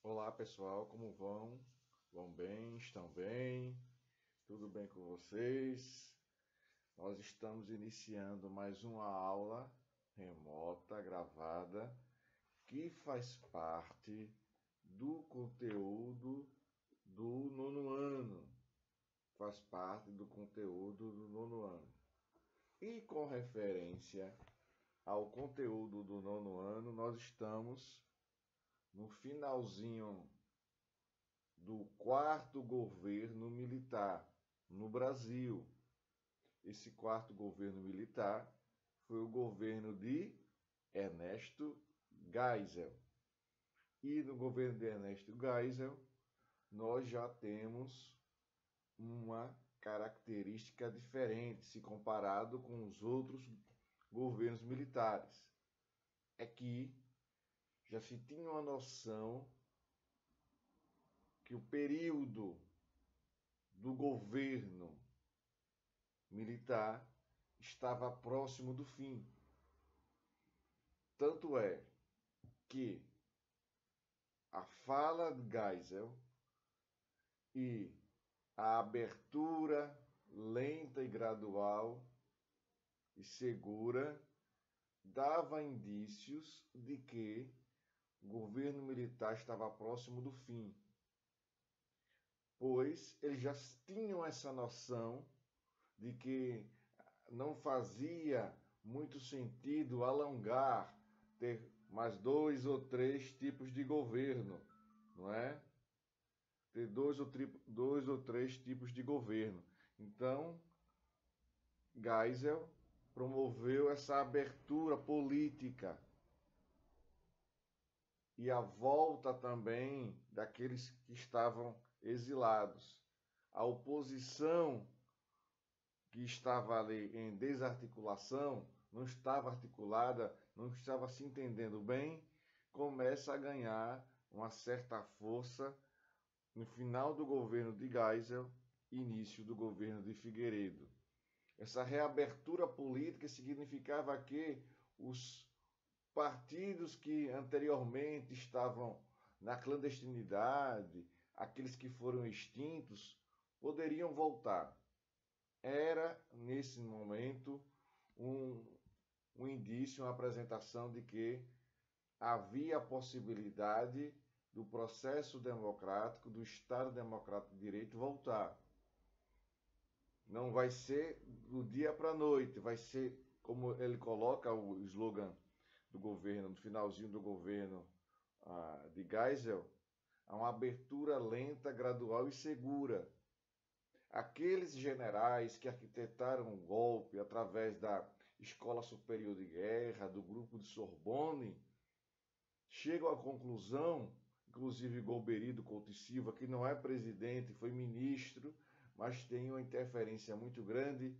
Olá pessoal, como vão? Vão bem? Estão bem? Tudo bem com vocês? Nós estamos iniciando mais uma aula remota, gravada, que faz parte do conteúdo do nono ano. Faz parte do conteúdo do nono ano. E com referência ao conteúdo do nono ano, nós estamos no finalzinho do quarto governo militar no Brasil. Esse quarto governo militar foi o governo de Ernesto Geisel. E no governo de Ernesto Geisel, nós já temos uma característica diferente se comparado com os outros governos militares. É que já se tinha uma noção que o período do governo militar estava próximo do fim. Tanto é que a fala de Geisel e a abertura lenta e gradual e segura dava indícios de que o governo militar estava próximo do fim, pois eles já tinham essa noção de que não fazia muito sentido alongar, ter mais dois ou três tipos de governo, não é? Ter dois ou três tipos de governo. Então, Geisel promoveu essa abertura política e a volta também daqueles que estavam exilados. A oposição que estava ali em desarticulação, não estava articulada, não estava se entendendo bem, começa a ganhar uma certa força no final do governo de Geisel, início do governo de Figueiredo. Essa reabertura política significava que os partidos que anteriormente estavam na clandestinidade, aqueles que foram extintos, poderiam voltar. Era, nesse momento, um indício, uma apresentação de que havia a possibilidade do processo democrático, do Estado Democrático de Direito voltar. Não vai ser do dia para a noite, vai ser, como ele coloca o slogan do governo, no finalzinho do governo de Geisel, uma abertura lenta, gradual e segura. Aqueles generais que arquitetaram o golpe através da Escola Superior de Guerra, do grupo de Sorbonne, chegam à conclusão, inclusive Golbery Couto e Silva, que não é presidente, foi ministro, mas tem uma interferência muito grande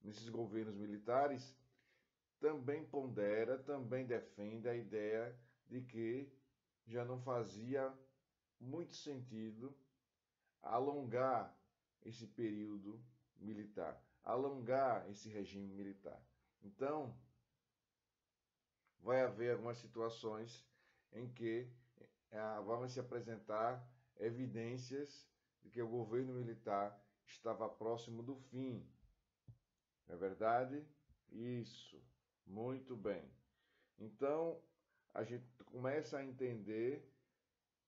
nesses governos militares, também pondera, também defende a ideia de que já não fazia muito sentido alongar esse período militar, alongar esse regime militar. Então, vai haver algumas situações em que vão se apresentar evidências de que o governo militar estava próximo do fim. Não é verdade? Isso. Muito bem. Então, a gente começa a entender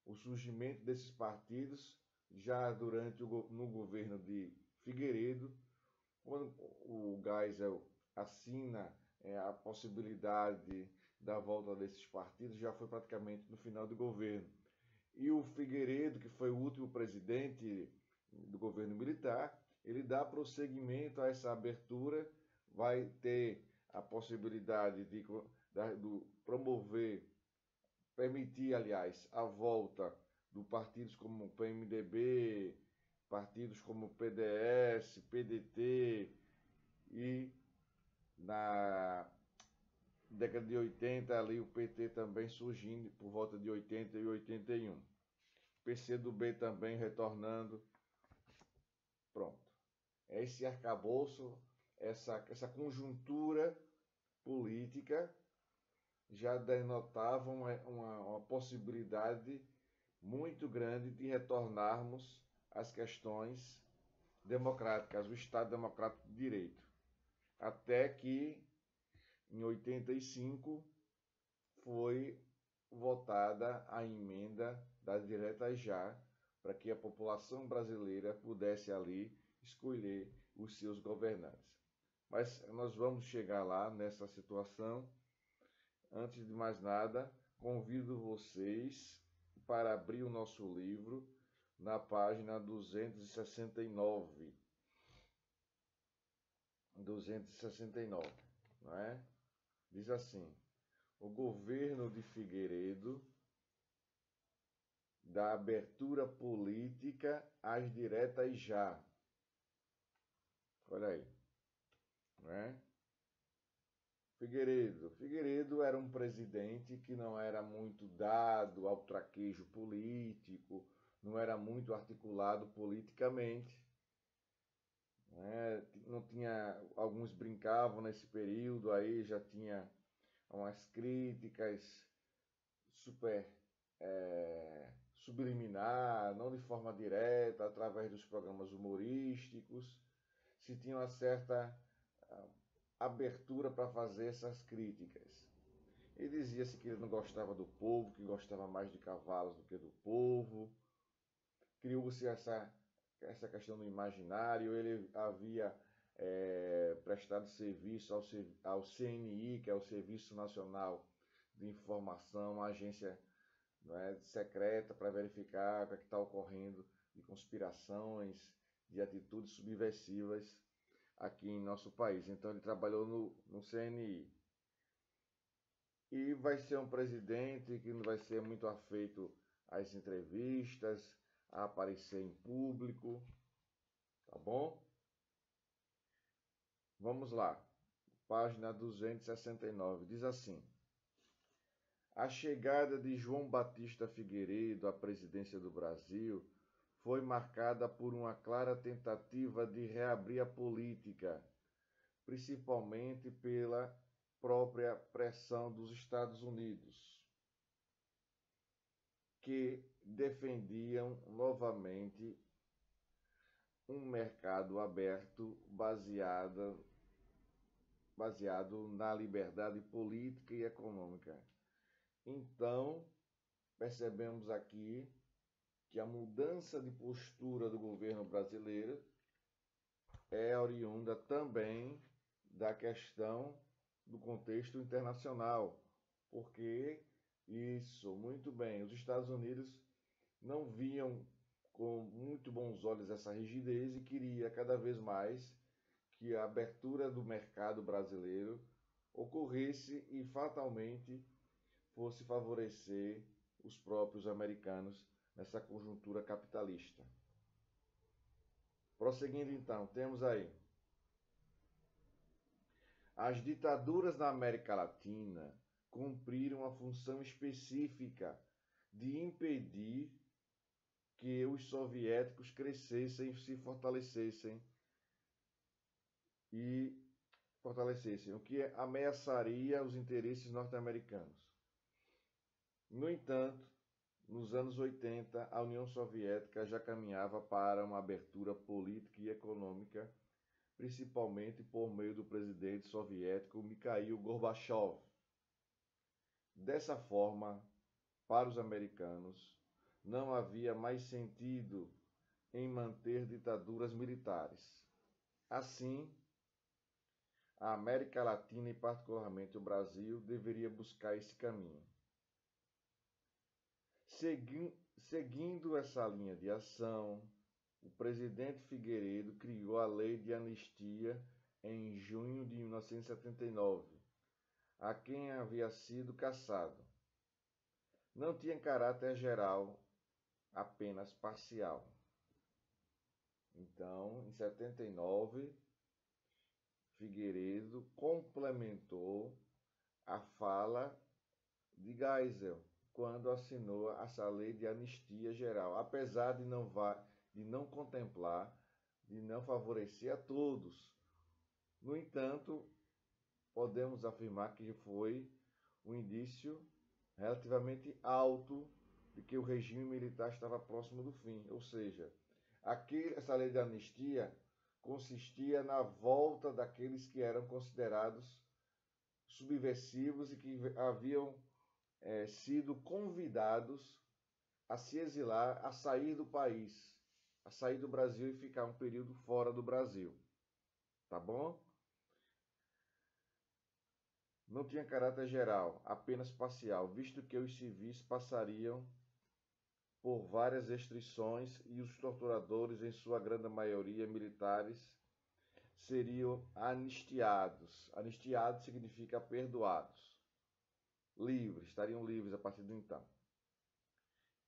o surgimento desses partidos já no governo de Figueiredo, quando o Geisel assina a possibilidade da volta desses partidos, já foi praticamente no final do governo. E o Figueiredo, que foi o último presidente do governo militar, ele dá prosseguimento a essa abertura, vai ter a possibilidade de promover, permitir, aliás, a volta de partidos como o PMDB, partidos como o PDS, PDT e na década de 80 ali o PT também surgindo por volta de 80 e 81. PCdoB também retornando. Pronto. Esse arcabouço, essa conjuntura política já denotava uma possibilidade muito grande de retornarmos às questões democráticas, o Estado Democrático de Direito. Até que, em 85, foi votada a emenda das diretas já, para que a população brasileira pudesse ali escolher os seus governantes. Mas nós vamos chegar lá nessa situação. Antes de mais nada, convido vocês para abrir o nosso livro na página 269. 269, não é? Diz assim: o governo de Figueiredo dá abertura política às diretas já. Olha aí, não é? Figueiredo era um presidente que não era muito dado ao traquejo político, não era muito articulado politicamente, né? Não tinha, alguns brincavam nesse período aí, já tinha umas críticas super subliminar, não de forma direta, através dos programas humorísticos, se tinha uma certa abertura para fazer essas críticas. Ele dizia-se que ele não gostava do povo, que gostava mais de cavalos do que do povo. Criou-se essa questão do imaginário. Ele havia prestado serviço ao CNI, que é o Serviço Nacional de Informação, uma agência, não é, secreta, para verificar o que está ocorrendo de conspirações, de atitudes subversivas aqui em nosso país. Então ele trabalhou no CNI. E vai ser um presidente que não vai ser muito afeito às entrevistas, a aparecer em público, tá bom? Vamos lá, página 269, diz assim: a chegada de João Batista Figueiredo à presidência do Brasil foi marcada por uma clara tentativa de reabrir a política, principalmente pela própria pressão dos Estados Unidos, que defendiam novamente um mercado aberto baseado na liberdade política e econômica. Então, percebemos aqui que a mudança de postura do governo brasileiro é oriunda também da questão do contexto internacional, porque isso, muito bem, os Estados Unidos não viam com muito bons olhos essa rigidez e queria cada vez mais que a abertura do mercado brasileiro ocorresse e fatalmente fosse favorecer os próprios americanos nessa conjuntura capitalista. Prosseguindo então, temos aí: as ditaduras na América Latina cumpriram a função específica de impedir que os soviéticos crescessem, se fortalecessem, o que ameaçaria os interesses norte-americanos. No entanto, nos anos 80, a União Soviética já caminhava para uma abertura política e econômica, principalmente por meio do presidente soviético Mikhail Gorbachev. Dessa forma, para os americanos, não havia mais sentido em manter ditaduras militares. Assim, a América Latina e particularmente o Brasil deveria buscar esse caminho. Seguindo essa linha de ação, o presidente Figueiredo criou a Lei de Anistia em junho de 1979, a quem havia sido cassado. Não tinha caráter geral, apenas parcial. Então, em 79, Figueiredo complementou a fala de Geisel quando assinou essa lei de anistia geral, apesar de não contemplar, de não favorecer a todos. No entanto, podemos afirmar que foi um indício relativamente alto de que o regime militar estava próximo do fim. Ou seja, essa lei de anistia consistia na volta daqueles que eram considerados subversivos e que haviam sido convidados a se exilar, a sair do país, a sair do Brasil e ficar um período fora do Brasil. Tá bom? Não tinha caráter geral, apenas parcial, visto que os civis passariam por várias restrições e os torturadores, em sua grande maioria militares, seriam anistiados. Anistiados significa perdoados. Livres, estariam livres a partir de então.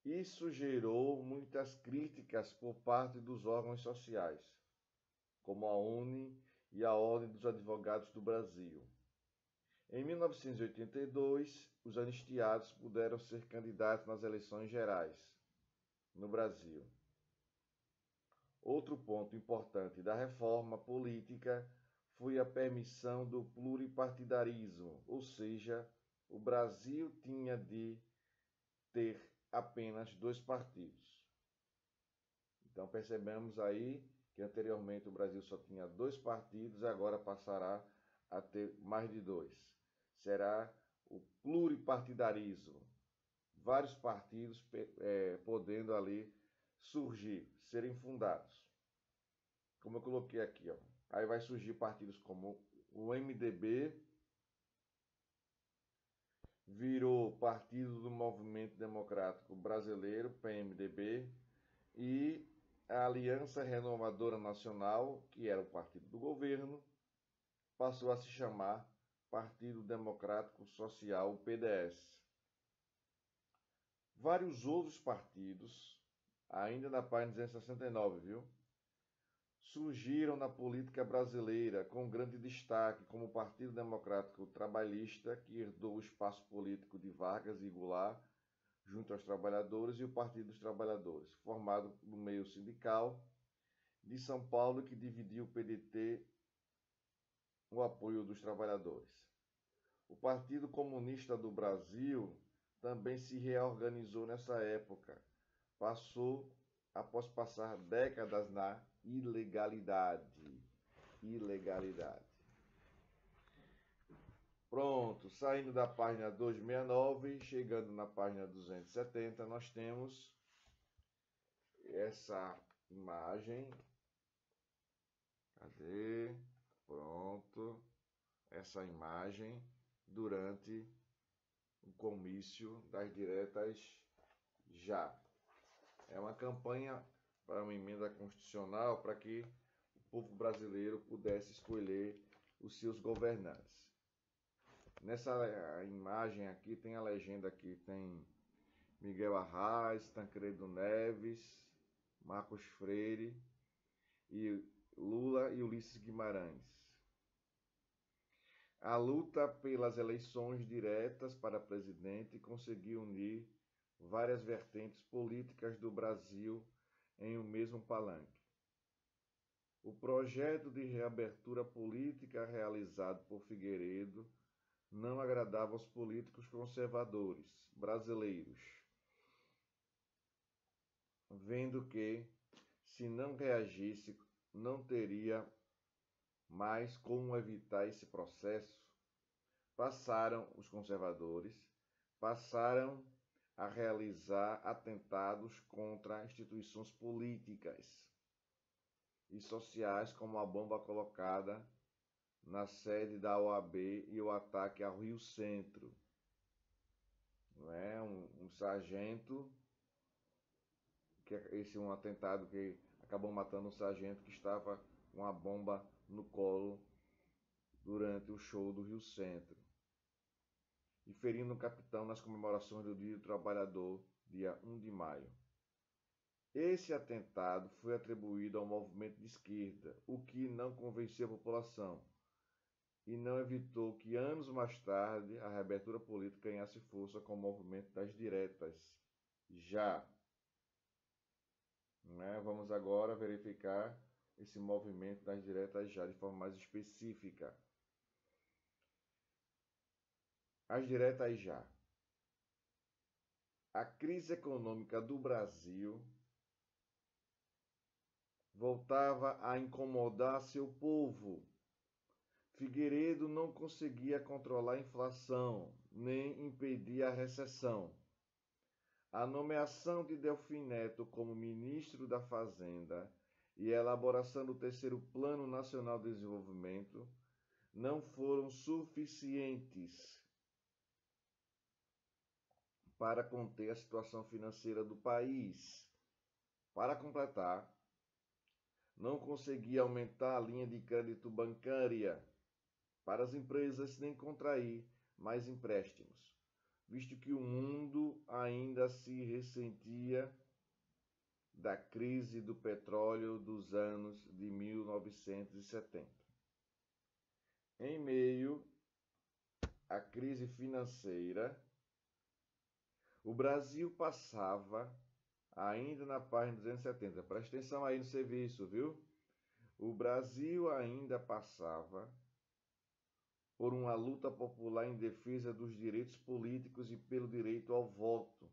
Isso gerou muitas críticas por parte dos órgãos sociais, como a UNE e a Ordem dos Advogados do Brasil. Em 1982, os anistiados puderam ser candidatos nas eleições gerais no Brasil. Outro ponto importante da reforma política foi a permissão do pluripartidarismo, ou seja, o Brasil tinha de ter apenas 2 partidos. Então percebemos aí que anteriormente o Brasil só tinha 2 partidos e agora passará a ter mais de 2. Será o pluripartidarismo. Vários partidos podendo ali surgir, serem fundados. Como eu coloquei aqui, ó. Aí vai surgir partidos como o MDB, virou Partido do Movimento Democrático Brasileiro, PMDB, e a Aliança Renovadora Nacional, que era o partido do governo, passou a se chamar Partido Democrático Social, PDS. Vários outros partidos, ainda na página 269, viu? Surgiram na política brasileira com grande destaque, como o Partido Democrático Trabalhista, que herdou o espaço político de Vargas e Goulart, junto aos trabalhadores, e o Partido dos Trabalhadores, formado no meio sindical de São Paulo, que dividiu o PDT, o apoio dos trabalhadores. O Partido Comunista do Brasil também se reorganizou nessa época. Após passar décadas na ilegalidade. Pronto, saindo da página 269, chegando na página 270, nós temos essa imagem. Cadê? Pronto. Essa imagem durante o comício das diretas já. É uma campanha para uma emenda constitucional para que o povo brasileiro pudesse escolher os seus governantes. Nessa imagem aqui tem a legenda aqui, tem Miguel Arraes, Tancredo Neves, Marcos Freire e Lula e Ulisses Guimarães. A luta pelas eleições diretas para presidente conseguiu unir várias vertentes políticas do Brasil em um mesmo palanque. O projeto de reabertura política realizado por Figueiredo não agradava aos políticos conservadores brasileiros, vendo que, se não reagisse, não teria mais como evitar esse processo. Os conservadores passaram a realizar atentados contra instituições políticas e sociais, como a bomba colocada na sede da OAB e o ataque ao Rio Centro. Não é? Um sargento, um atentado que acabou matando um sargento que estava com uma bomba no colo durante o show do Rio Centro, e ferindo um capitão nas comemorações do Dia do Trabalhador, dia 1 de maio. Esse atentado foi atribuído ao movimento de esquerda, o que não convenceu a população e não evitou que anos mais tarde a reabertura política ganhasse força com o movimento das diretas. Já. Vamos agora verificar esse movimento das diretas já de forma mais específica. As diretas já. a crise econômica do Brasil voltava a incomodar seu povo. Figueiredo não conseguia controlar a inflação, nem impedir a recessão. A nomeação de Delfim Neto como ministro da Fazenda e a elaboração do terceiro Plano Nacional de Desenvolvimento não foram suficientes para conter a situação financeira do país. Para completar, não conseguia aumentar a linha de crédito bancária para as empresas nem contrair mais empréstimos, visto que o mundo ainda se ressentia da crise do petróleo dos anos de 1970. Em meio à crise financeira, o Brasil passava, ainda na página 270, presta atenção aí no serviço, viu? O Brasil ainda passava por uma luta popular em defesa dos direitos políticos e pelo direito ao voto.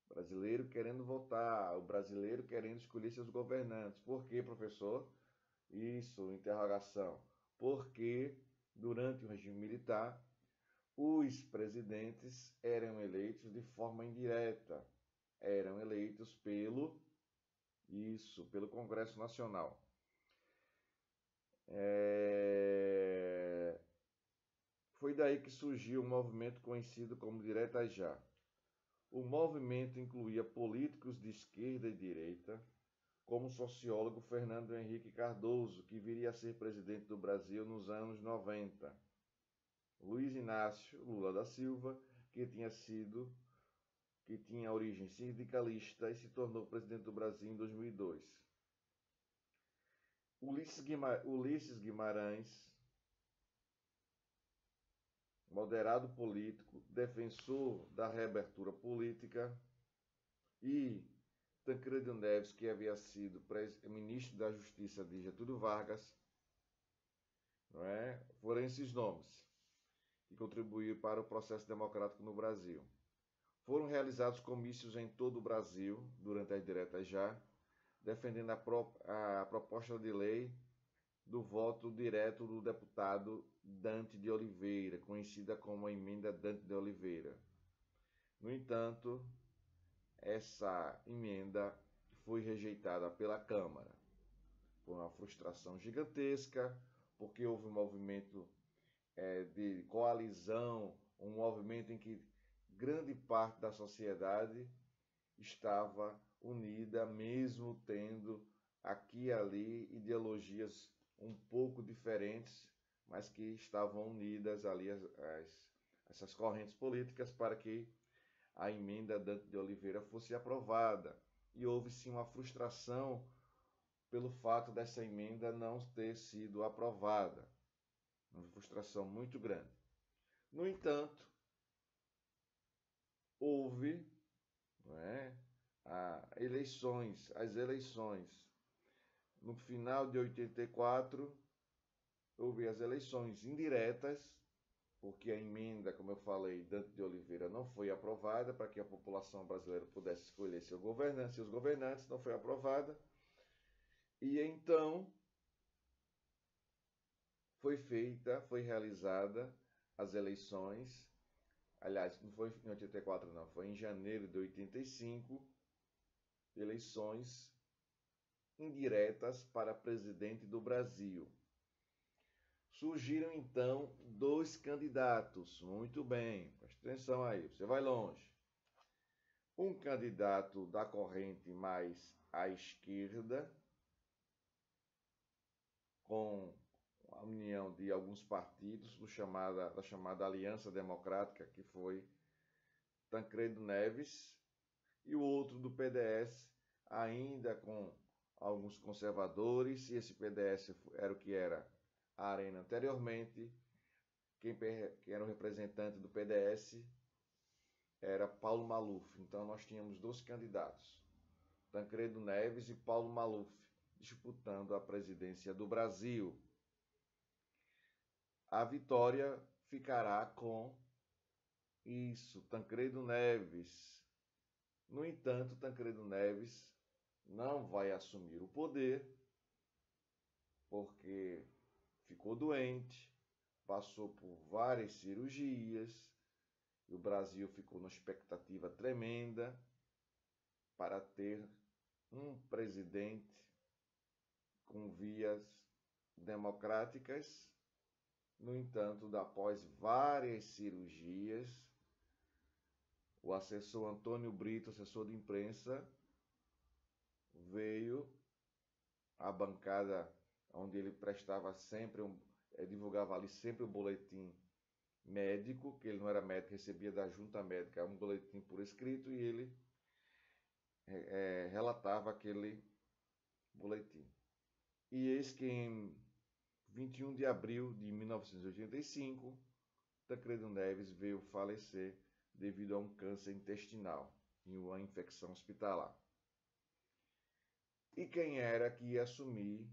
O brasileiro querendo votar, o brasileiro querendo escolher seus governantes. Por quê, professor? Isso, interrogação. Porque durante o regime militar, os presidentes eram eleitos de forma indireta. Eram eleitos pelo Congresso Nacional. Foi daí que surgiu um movimento conhecido como Diretas Já. O movimento incluía políticos de esquerda e direita, como o sociólogo Fernando Henrique Cardoso, que viria a ser presidente do Brasil nos anos 90. Luiz Inácio Lula da Silva, que tinha origem sindicalista e se tornou presidente do Brasil em 2002. Ulisses Guimarães, moderado político, defensor da reabertura política, e Tancredo Neves, que havia sido ministro da Justiça de Getúlio Vargas, não é? Foram esses nomes que contribuíram para o processo democrático no Brasil. Foram realizados comícios em todo o Brasil durante as diretas já, defendendo a proposta de lei do voto direto do deputado Dante de Oliveira, conhecida como a emenda Dante de Oliveira. No entanto, essa emenda foi rejeitada pela Câmara. Foi uma frustração gigantesca, porque houve um movimento de coalizão, um movimento em que grande parte da sociedade estava unida, mesmo tendo aqui e ali ideologias um pouco diferentes, mas que estavam unidas ali essas correntes políticas para que a emenda Dante de Oliveira fosse aprovada. E houve sim uma frustração pelo fato dessa emenda não ter sido aprovada. Uma frustração muito grande. No entanto, houve as eleições. No final de 84, houve as eleições indiretas, porque a emenda, como eu falei, Dante de Oliveira não foi aprovada para que a população brasileira pudesse escolher seus governantes, não foi aprovada. E então foi realizada as eleições. Aliás, não foi em 84 não, foi em janeiro de 85, eleições indiretas para presidente do Brasil. Surgiram então dois candidatos. Muito bem, preste atenção aí, você vai longe. Um candidato da corrente mais à esquerda, com a união de alguns partidos da chamada Aliança Democrática, que foi Tancredo Neves, e o outro do PDS, ainda com alguns conservadores, e esse PDS era o que era a Arena anteriormente. Quem era o representante do PDS era Paulo Maluf. Então nós tínhamos dois candidatos, Tancredo Neves e Paulo Maluf, disputando a presidência do Brasil. A vitória ficará com Tancredo Neves, No entanto, Tancredo Neves não vai assumir o poder porque ficou doente, passou por várias cirurgias, e o Brasil ficou numa expectativa tremenda para ter um presidente com vias democráticas. No entanto, após várias cirurgias, o assessor Antônio Brito, assessor de imprensa, veio à bancada onde ele prestava sempre, divulgava ali sempre o boletim médico, que ele não era médico, recebia da junta médica um boletim por escrito, e ele relatava aquele boletim. E eis que em 21 de abril de 1985, Tancredo Neves veio falecer devido a um câncer intestinal e uma infecção hospitalar. E quem era que ia assumir,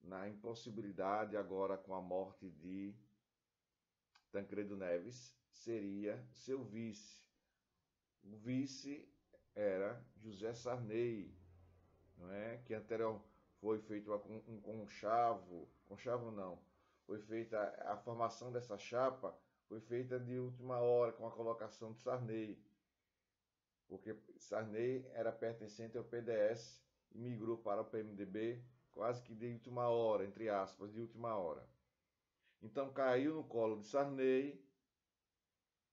na impossibilidade agora com a morte de Tancredo Neves, seria seu vice. O vice era José Sarney, não é? Que anterior foi feito um conchavo não, foi feita a formação dessa chapa, foi feita de última hora com a colocação de Sarney, porque Sarney era pertencente ao PDS e migrou para o PMDB quase que de última hora, entre aspas, de última hora. Então caiu no colo de Sarney,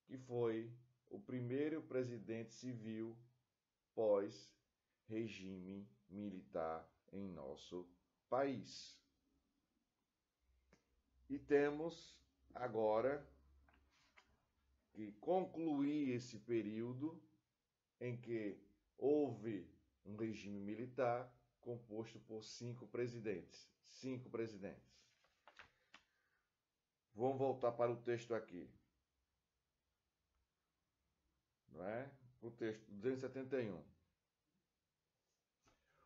que foi o primeiro presidente civil pós-regime militar em nosso país. E temos agora que concluir esse período em que houve um regime militar composto por 5 presidentes. 5 presidentes. Vamos voltar para o texto aqui. Não é? O texto 271.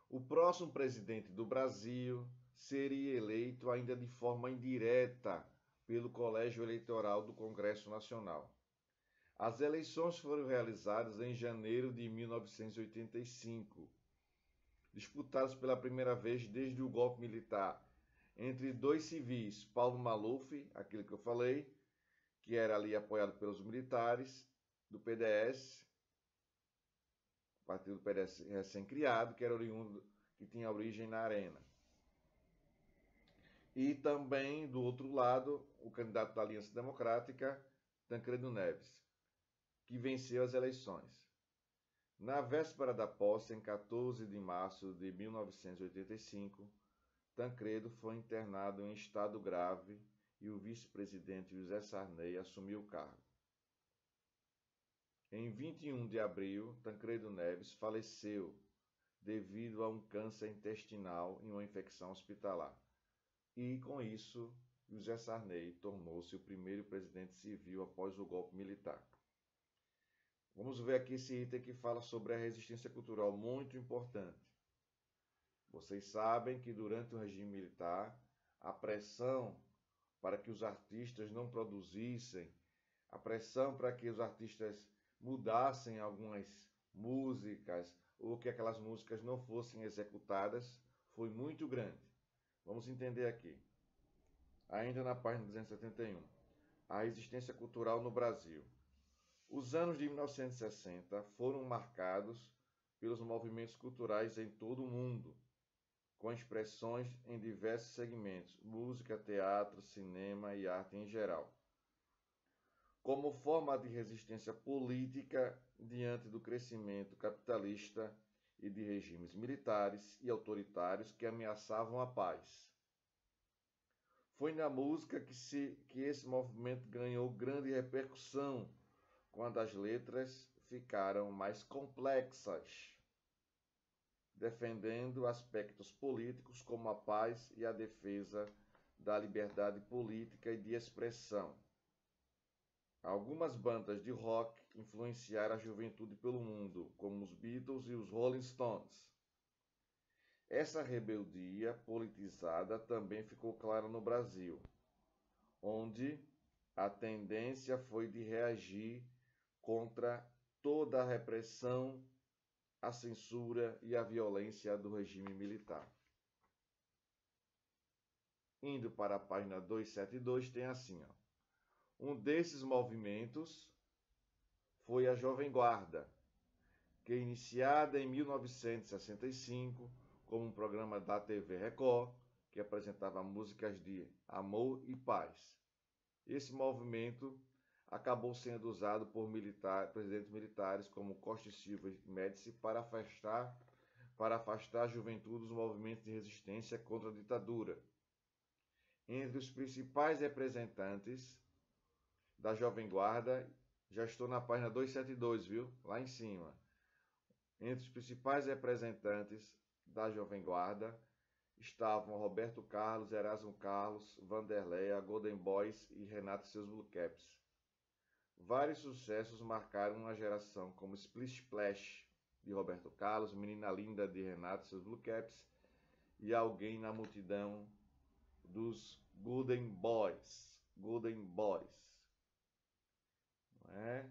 O próximo presidente do Brasil seria eleito ainda de forma indireta pelo Colégio Eleitoral do Congresso Nacional. As eleições foram realizadas em janeiro de 1985, disputadas pela primeira vez desde o golpe militar entre 2 civis, Paulo Maluf, aquele que eu falei, que era ali apoiado pelos militares do PDS, o partido do PDS recém-criado, que era oriundo, que tinha origem na Arena. E também, do outro lado, o candidato da Aliança Democrática, Tancredo Neves, que venceu as eleições. Na véspera da posse, em 14 de março de 1985, Tancredo foi internado em estado grave e o vice-presidente José Sarney assumiu o cargo. Em 21 de abril, Tancredo Neves faleceu devido a um câncer intestinal e uma infecção hospitalar. E, com isso, José Sarney tornou-se o primeiro presidente civil após o golpe militar. Vamos ver aqui esse item que fala sobre a resistência cultural, muito importante. Vocês sabem que durante o regime militar, a pressão para que os artistas não produzissem, a pressão para que os artistas mudassem algumas músicas ou que aquelas músicas não fossem executadas foi muito grande. Vamos entender aqui. Ainda na página 271. A resistência cultural no Brasil. Os anos de 1960 foram marcados pelos movimentos culturais em todo o mundo, com expressões em diversos segmentos, música, teatro, cinema e arte em geral. Como forma de resistência política diante do crescimento capitalista e de regimes militares e autoritários que ameaçavam a paz. Foi na música que esse movimento ganhou grande repercussão, quando as letras ficaram mais complexas, defendendo aspectos políticos como a paz e a defesa da liberdade política e de expressão. Algumas bandas de rock influenciaram a juventude pelo mundo, como os Beatles e os Rolling Stones. Essa rebeldia politizada também ficou clara no Brasil, onde a tendência foi de reagir contra toda a repressão a censura e a violência do regime militar. Indo para a página 272, tem assim, ó. Um desses movimentos foi a Jovem Guarda, que iniciada em 1965 como um programa da TV Record, que apresentava músicas de amor e paz. Esse movimento acabou sendo usado por presidentes militares como Costa e Silva e Médici para afastar a juventude dos movimentos de resistência contra a ditadura. Entre os principais representantes da Jovem Guarda, já estou na página 272, viu? Lá em cima. Entre os principais representantes da Jovem Guarda estavam Roberto Carlos, Erasmo Carlos, Vanderleia, Golden Boys e Renato e seus Blue Caps. Vários sucessos marcaram uma geração, como Splish Splash, de Roberto Carlos, Menina Linda, de Renato e seus Blue Caps, e Alguém na Multidão, dos Golden Boys. Golden Boys. Não é?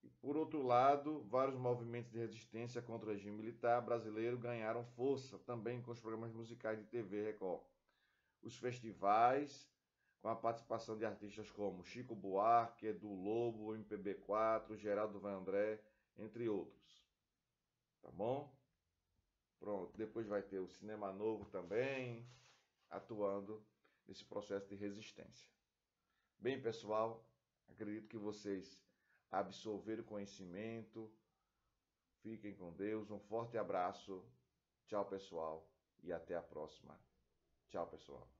E, por outro lado, vários movimentos de resistência contra o regime militar brasileiro ganharam força também com os programas musicais de TV Record. Os festivais, com a participação de artistas como Chico Buarque, Edu Lobo, MPB4, Geraldo Vandré, entre outros. Tá bom? Pronto, depois vai ter o Cinema Novo também, atuando nesse processo de resistência. Bem, pessoal, acredito que vocês absorveram o conhecimento. Fiquem com Deus, um forte abraço. Tchau, pessoal, e até a próxima. Tchau, pessoal.